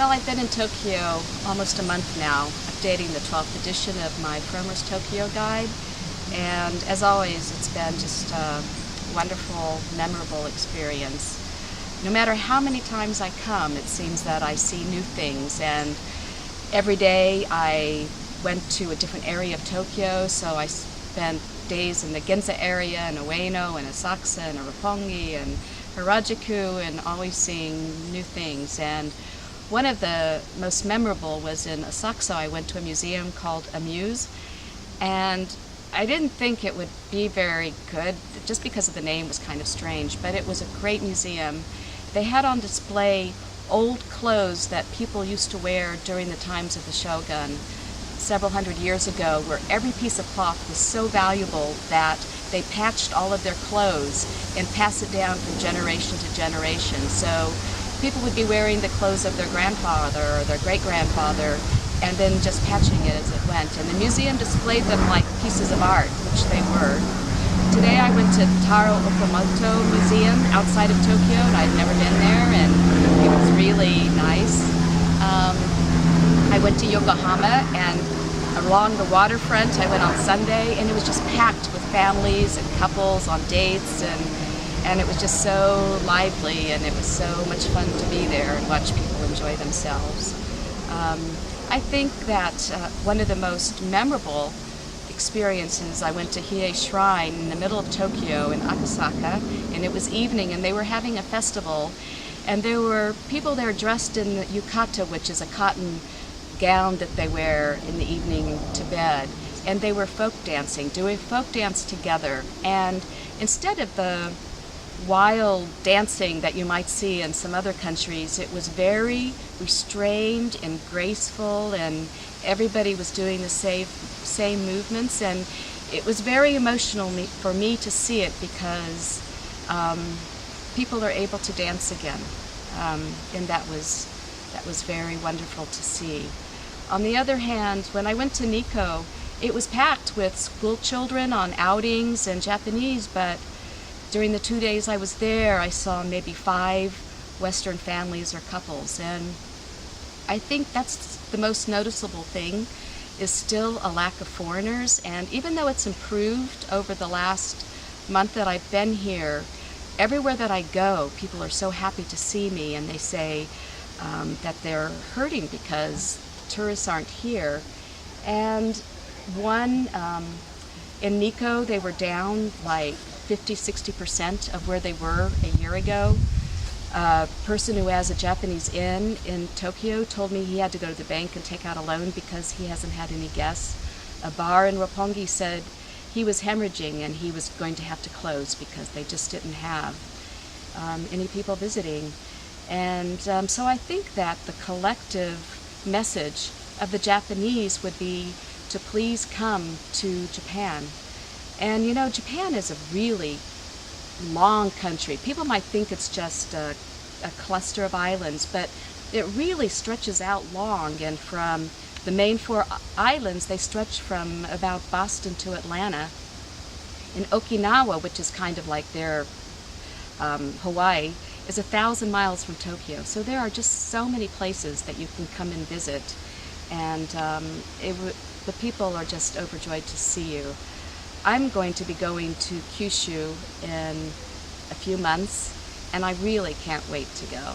Well, I've been in Tokyo almost a month now, updating the 12th edition of my Frommer's Tokyo Guide. And as always, it's been just a wonderful, memorable experience. No matter how many times I come, it seems that I see new things. And every day I went to a different area of Tokyo, so I spent days in the Ginza area, and Ueno, and Asakusa, and Roppongi, and Harajuku, and always seeing new things. And one of the most memorable was in Asakusa. I went to a museum called Amuse, and I didn't think it would be very good, just because of the name was kind of strange, but it was a great museum. They had on display old clothes that people used to wear during the times of the Shogun several hundred years ago, where every piece of cloth was so valuable that they patched all of their clothes and passed it down from generation to generation. So people would be wearing the clothes of their grandfather or their great-grandfather and then just patching it as it went. And the museum displayed them like pieces of art, which they were. Today I went to Taro Okamoto Museum outside of Tokyo, and I'd never been there, and it was really nice. I went to Yokohama, and along the waterfront I went on Sunday, and it was just packed with families and couples on dates, and it was just so lively, and it was so much fun to be there and watch people enjoy themselves. I think that one of the most memorable experiences, I went to Hiei Shrine in the middle of Tokyo in Akasaka, and it was evening, and they were having a festival, and there were people there dressed in the yukata, which is a cotton gown that they wear in the evening to bed, and they were folk dancing, doing folk dance together. And instead of the wild dancing that you might see in some other countries, it was very restrained and graceful, and everybody was doing the same movements, and it was very emotional for me to see it, because people are able to dance again, and that was very wonderful to see. On the other hand, when I went to Nikko, it was packed with school children on outings and Japanese, but during the 2 days I was there, I saw maybe 5 Western families or couples, and I think that's the most noticeable thing, is still a lack of foreigners. And even though it's improved over the last month that I've been here, everywhere that I go, people are so happy to see me, and they say that they're hurting because tourists aren't here. And one, in Nikko, they were down like 50–60% of where they were a year ago. A person who has a Japanese inn in Tokyo told me he had to go to the bank and take out a loan because he hasn't had any guests. A bar in Roppongi said he was hemorrhaging and he was going to have to close because they just didn't have any people visiting. And so I think that the collective message of the Japanese would be to please come to Japan. And you know, Japan is a really long country. People might think it's just a cluster of islands, but it really stretches out long, and from the main 4 islands, they stretch from about Boston to Atlanta. In Okinawa, which is kind of like their Hawaii, is 1,000 miles from Tokyo. So there are just so many places that you can come and visit, and the people are just overjoyed to see you. I'm going to be going to Kyushu in a few months, and I really can't wait to go.